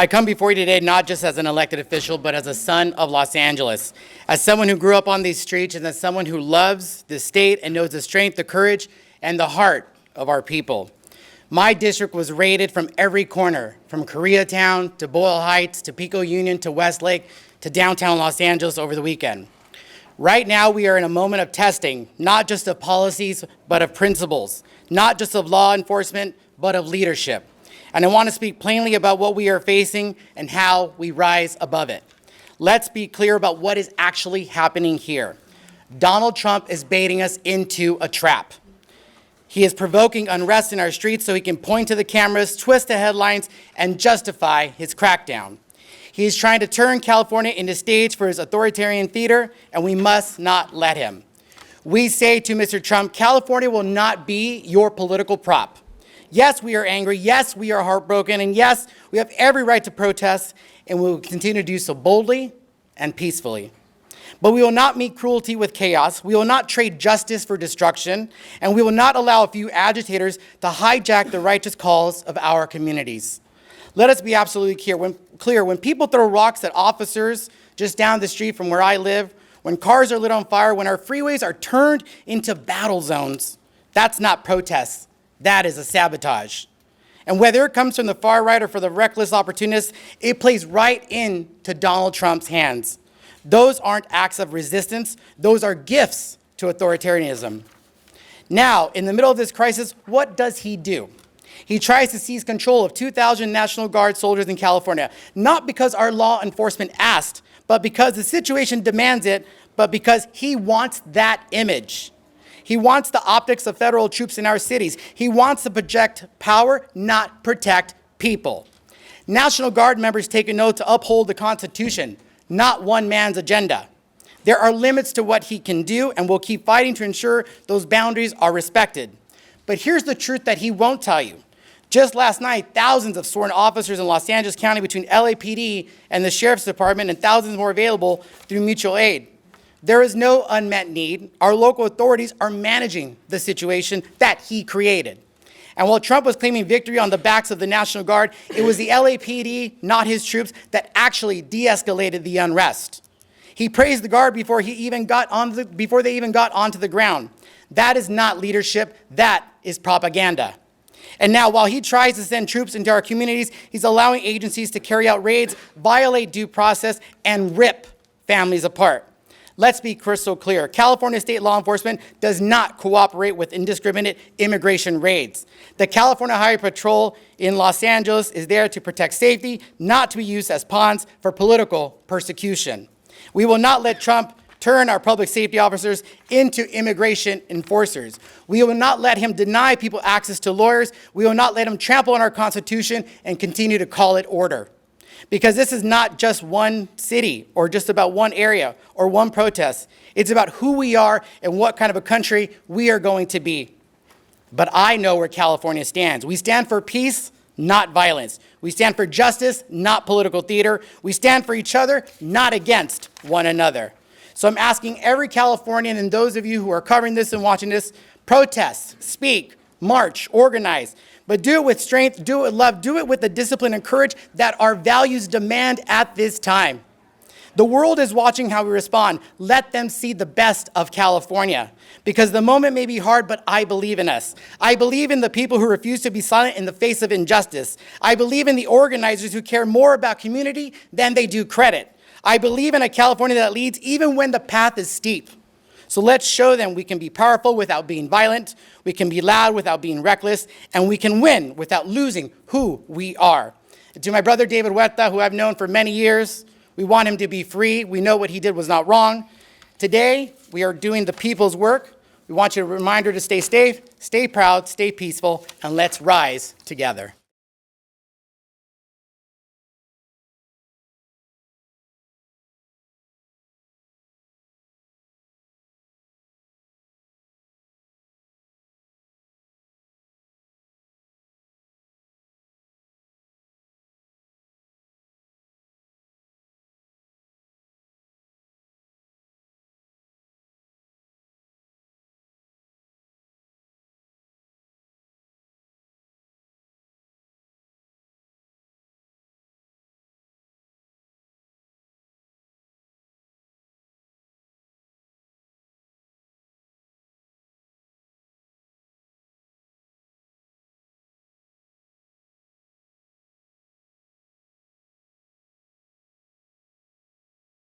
I come before you today not just as an elected official, but as a son of Los Angeles, as someone who grew up on these streets, and as someone who loves the state and knows the strength, the courage, and the heart of our people. My district was raided from every corner, from Koreatown to Boyle Heights to Pico Union to Westlake to downtown Los Angeles over the weekend. Right now, we are in a moment of testing, not just of policies, but of principles, not just of law enforcement, but of leadership. And I want to speak plainly about what we are facing and how we rise above it. Let's be clear about what is actually happening here. Donald Trump is baiting us into a trap. He is provoking unrest in our streets so he can point to the cameras, twist the headlines, and justify his crackdown. He is trying to turn California into stage for his authoritarian theater, and we must not let him. We say to Mr. Trump, California will not be your political prop. Yes, we are angry. Yes, we are heartbroken. And yes, we have every right to protest, and we will continue to do so boldly and peacefully. But we will not meet cruelty with chaos. We will not trade justice for destruction. And we will not allow a few agitators to hijack the righteous cause of our communities. Let us be absolutely clear. When people throw rocks at officers just down the street from where I live, when cars are lit on fire, when our freeways are turned into battle zones, that's not protest. That is a sabotage. And whether it comes from the far right or for the reckless opportunists, it plays right into Donald Trump's hands. Those aren't acts of resistance. Those are gifts to authoritarianism. Now, in the middle of this crisis, what does he do? He tries to seize control of 2,000 National Guard soldiers in California, not because our law enforcement asked, but because the situation demands it, but because he wants that image. He wants the optics of federal troops in our cities. He wants to project power, not protect people. National Guard members take an oath to uphold the Constitution, not one man's agenda. There are limits to what he can do, and we'll keep fighting to ensure those boundaries are respected. But here's the truth that he won't tell you. Just last night, thousands of sworn officers in Los Angeles County between LAPD and the Sheriff's Department, and thousands more available through mutual aid. There is no unmet need. Our local authorities are managing the situation that he created. And while Trump was claiming victory on the backs of the National Guard, it was the LAPD, not his troops, that actually de-escalated the unrest. He praised the Guard before they even got onto the ground. That is not leadership. That is propaganda. And now, while he tries to send troops into our communities, he's allowing agencies to carry out raids, violate due process, and rip families apart. Let's be crystal clear. California state law enforcement does not cooperate with indiscriminate immigration raids. The California Highway Patrol in Los Angeles is there to protect safety, not to be used as pawns for political persecution. We will not let Trump turn our public safety officers into immigration enforcers. We will not let him deny people access to lawyers. We will not let him trample on our Constitution and continue to call it order. Because this is not just one city or just about one area or one protest. It's about who we are and what kind of a country we are going to be. But I know where California stands. We stand for peace, not violence. We stand for justice, not political theater. We stand for each other, not against one another. So I'm asking every Californian and those of you who are covering this and watching this, protest, speak, march, organize. But do it with strength, do it with love, do it with the discipline and courage that our values demand at this time. The world is watching how we respond. Let them see the best of California. Because the moment may be hard, but I believe in us. I believe in the people who refuse to be silent in the face of injustice. I believe in the organizers who care more about community than they do credit. I believe in a California that leads even when the path is steep. So let's show them we can be powerful without being violent, we can be loud without being reckless, and we can win without losing who we are. And to my brother David Huerta, who I've known for many years, we want him to be free. We know what he did was not wrong. Today, we are doing the people's work. We want you a reminder to stay safe, stay proud, stay peaceful, and let's rise together.